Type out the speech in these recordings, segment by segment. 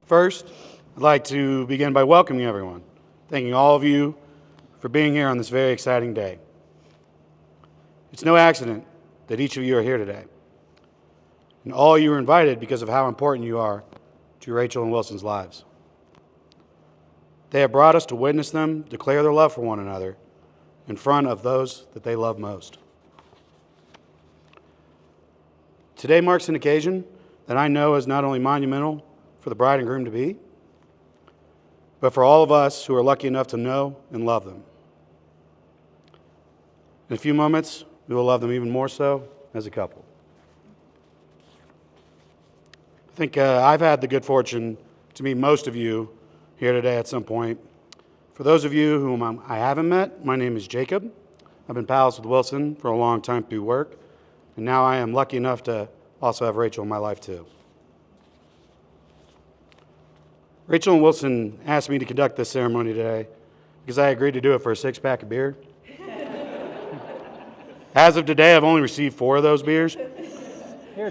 First, I'd like to begin by welcoming everyone, thanking all of you for being here on this very exciting day. It's no accident that each of you are here today. And all you are invited because of how important you are to Rachel and Wilson's lives. They have brought us to witness them declare their love for one another in front of those that they love most. Today marks an occasion that I know is not only monumental for the bride and groom to be, but for all of us who are lucky enough to know and love them. In a few moments, we will love them even more so as a couple. I think I've had the good fortune to meet most of you here today at some point. For those of you whom I haven't met, my name is Jacob. I've been pals with Wilson for a long time through work, and now I am lucky enough to also have Rachel in my life too. Rachel and Wilson asked me to conduct this ceremony today because I agreed to do it for a six-pack of beer. As of today, I've only received 4 of those beers,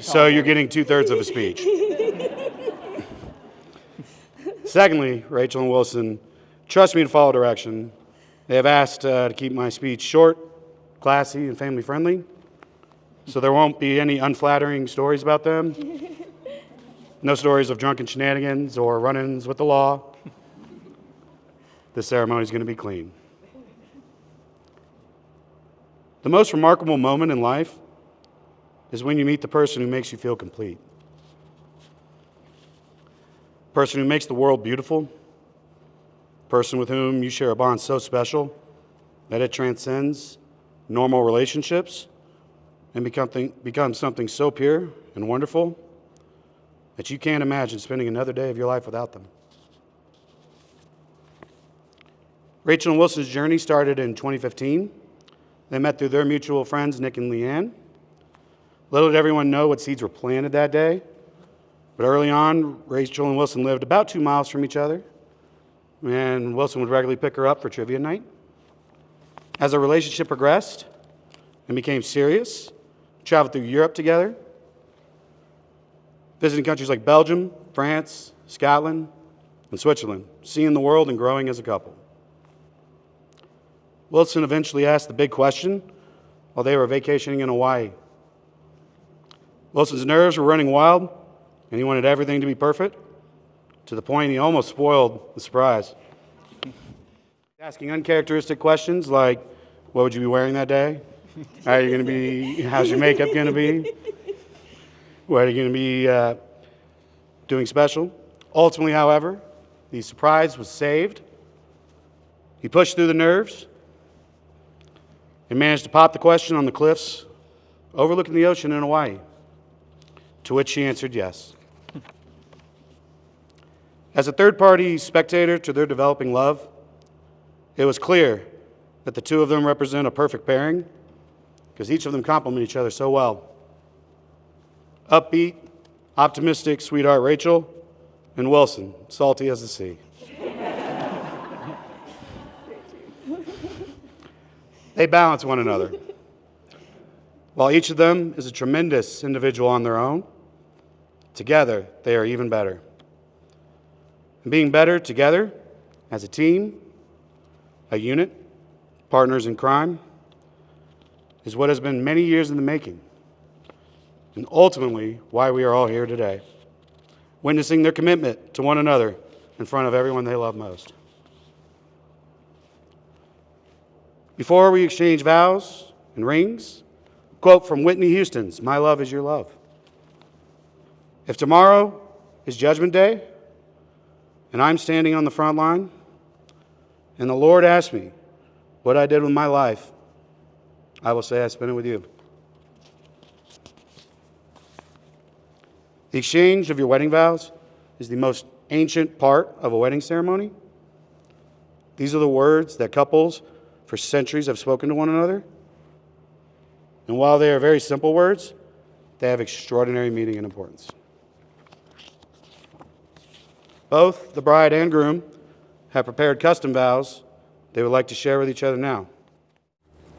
so you're getting 2/3 of a speech. Secondly, Rachel and Wilson trust me to follow direction. They have asked to keep my speech short, classy, and family-friendly, so there won't be any unflattering stories about them. No stories of drunken shenanigans or run-ins with the law. This ceremony is going to be clean. The most remarkable moment in life is when you meet the person who makes you feel complete. The person who makes the world beautiful. The person with whom you share a bond so special that it transcends normal relationships and becomes something so pure and wonderful that you can't imagine spending another day of your life without them. Rachel and Wilson's journey started in 2015. They met through their mutual friends, Nick and Leanne. Little did everyone know what seeds were planted that day, but early on, Rachel and Wilson lived about 2 miles from each other, and Wilson would regularly pick her up for trivia night. As the relationship progressed and became serious, traveled through Europe together, visiting countries like Belgium, France, Scotland, and Switzerland, seeing the world and growing as a couple. Wilson eventually asked the big question while they were vacationing in Hawaii. Wilson's nerves were running wild, and he wanted everything to be perfect, to the point he almost spoiled the surprise. Asking uncharacteristic questions like, what would you be wearing that day? How's your makeup going to be? What are you going to be doing special? Ultimately, however, the surprise was saved. He pushed through the nerves and managed to pop the question on the cliffs overlooking the ocean in Hawaii, to which she answered yes. As a third-party spectator to their developing love, it was clear that the two of them represent a perfect pairing because each of them complement each other so well. Upbeat, optimistic sweetheart Rachel, and Wilson, salty as the sea. They balance one another. While each of them is a tremendous individual on their own, together they are even better. And being better together as a team, a unit, partners in crime, is what has been many years in the making, and ultimately why we are all here today, witnessing their commitment to one another in front of everyone they love most. Before we exchange vows and rings, a quote from Whitney Houston's "My Love Is Your Love." If tomorrow is Judgment Day and I'm standing on the front line and the Lord asks me what I did with my life, I will say I spent it with you. The exchange of your wedding vows is the most ancient part of a wedding ceremony. These are the words that couples for centuries have spoken to one another. And while they are very simple words, they have extraordinary meaning and importance. Both the bride and groom have prepared custom vows they would like to share with each other now.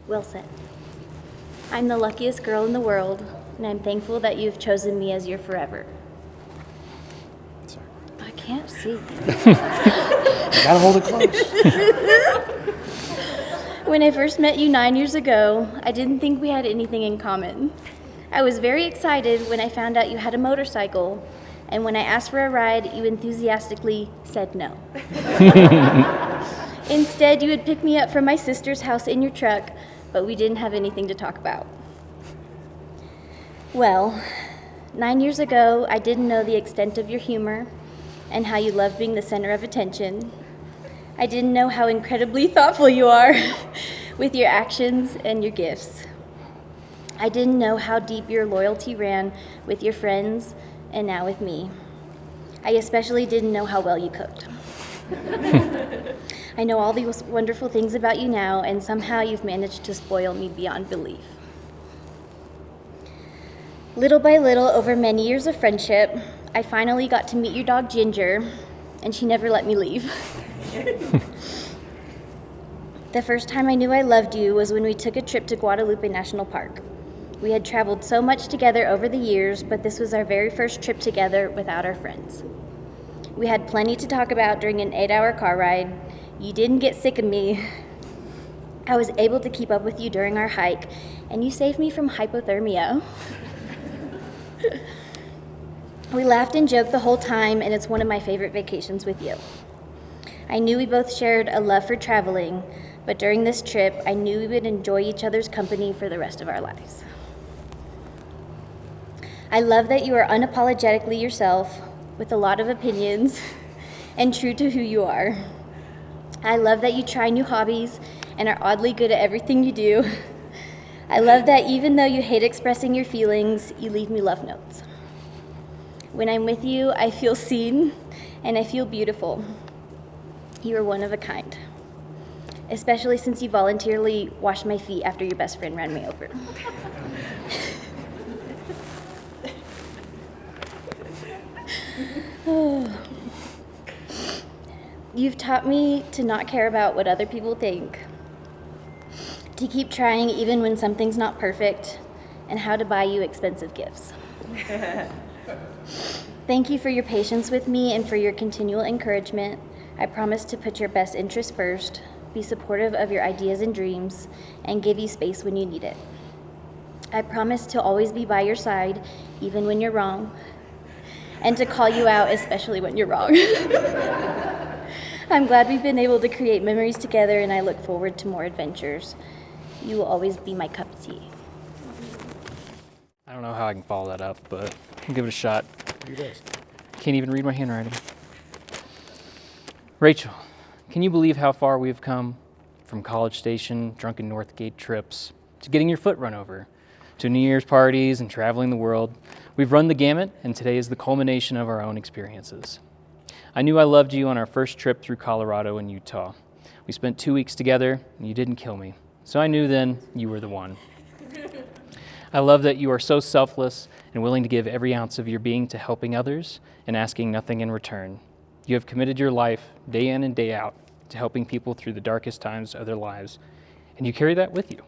Wilson, I'm the luckiest girl in the world, and I'm thankful that you've chosen me as your forever. Sorry. I can't see. You gotta hold it close. When I first met you 9 years ago, I didn't think we had anything in common. I was very excited when I found out you had a motorcycle, and when I asked for a ride, you enthusiastically said no. Instead, you would pick me up from my sister's house in your truck, but we didn't have anything to talk about. Well, 9 years ago, I didn't know the extent of your humor and how you love being the center of attention. I didn't know how incredibly thoughtful you are with your actions and your gifts. I didn't know how deep your loyalty ran with your friends and now with me. I especially didn't know how well you cooked. I know all these wonderful things about you now, and somehow you've managed to spoil me beyond belief. Little by little, over many years of friendship, I finally got to meet your dog Ginger, and she never let me leave. The first time I knew I loved you was when we took a trip to Guadalupe National Park. We had traveled so much together over the years, but this was our very first trip together without our friends. We had plenty to talk about during an 8-hour car ride. You didn't get sick of me. I was able to keep up with you during our hike, and you saved me from hypothermia. We laughed and joked the whole time, and it's one of my favorite vacations with you. I knew we both shared a love for traveling, but during this trip, I knew we would enjoy each other's company for the rest of our lives. I love that you are unapologetically yourself, with a lot of opinions, and true to who you are. I love that you try new hobbies and are oddly good at everything you do. I love that even though you hate expressing your feelings, you leave me love notes. When I'm with you, I feel seen and I feel beautiful. You are one of a kind, especially since you voluntarily washed my feet after your best friend ran me over. You've taught me to not care about what other people think, to keep trying even when something's not perfect, and how to buy you expensive gifts. Thank you for your patience with me and for your continual encouragement. I promise to put your best interests first, be supportive of your ideas and dreams, and give you space when you need it. I promise to always be by your side, even when you're wrong, and to call you out, especially when you're wrong. I'm glad we've been able to create memories together, and I look forward to more adventures. You will always be my cup of tea. I don't know how I can follow that up, but I'll give it a shot. You guys. Can't even read my handwriting. Rachel, can you believe how far we've come? From College Station, drunken Northgate trips, to getting your foot run over, to New Year's parties and traveling the world. We've run the gamut, and today is the culmination of our own experiences. I knew I loved you on our first trip through Colorado and Utah. We spent 2 weeks together, and you didn't kill me. So I knew then you were the one. I love that you are so selfless and willing to give every ounce of your being to helping others and asking nothing in return. You have committed your life day in and day out to helping people through the darkest times of their lives, and you carry that with you.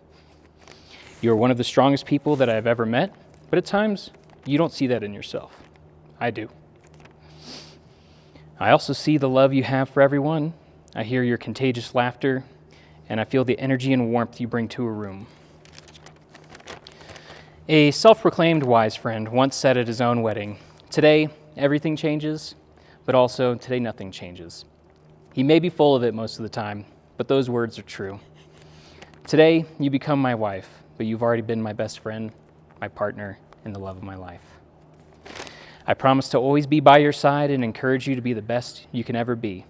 You are one of the strongest people that I have ever met, but at times you don't see that in yourself. I do. I also see the love you have for everyone. I hear your contagious laughter, and I feel the energy and warmth you bring to a room. A self-proclaimed wise friend once said at his own wedding, "Today, everything changes, but also today nothing changes." He may be full of it most of the time, but those words are true. Today, you become my wife, but you've already been my best friend, my partner, and the love of my life. I promise to always be by your side and encourage you to be the best you can ever be.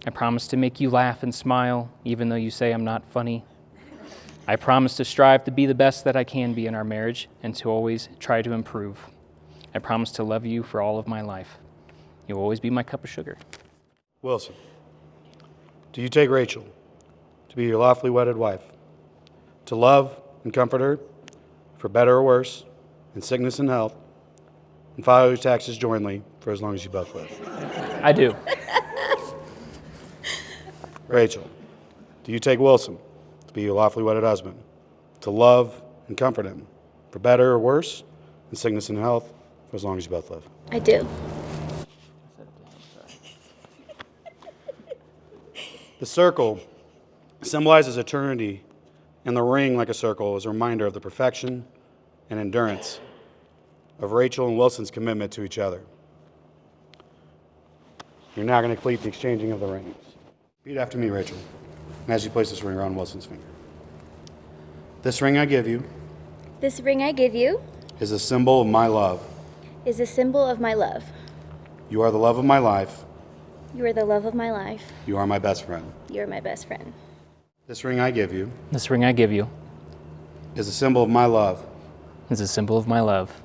I promise to make you laugh and smile, even though you say I'm not funny. I promise to strive to be the best that I can be in our marriage and to always try to improve. I promise to love you for all of my life. You'll always be my cup of sugar. Wilson, do you take Rachel to be your lawfully wedded wife, to love and comfort her, for better or worse, in sickness and health, and file your taxes jointly for as long as you both live? I do. Rachel, do you take Wilson to be your lawfully wedded husband, to love and comfort him, for better or worse, in sickness and health, for as long as you both live? I do. The circle symbolizes eternity, and the ring, like a circle, is a reminder of the perfection and endurance of Rachel and Wilson's commitment to each other. You're now going to complete the exchanging of the rings. Repeat after me, Rachel, as you place this ring around Wilson's finger. This ring I give you This ring I give you is a symbol of my love. is a symbol of my love. You are the love of my life. You are the love of my life. You are my best friend. You are my best friend. This ring I give you This ring I give you is a symbol of my love. is a symbol of my love.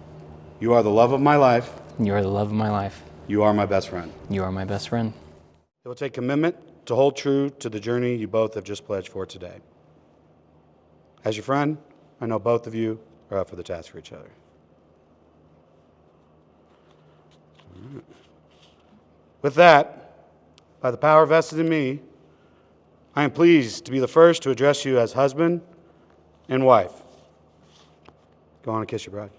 You are the love of my life. You are the love of my life. You are my best friend. You are my best friend. It will take commitment to hold true to the journey you both have just pledged for today. As your friend, I know both of you are up for the task for each other. With that, by the power vested in me, I am pleased to be the first to address you as husband and wife. Go on and kiss your bride.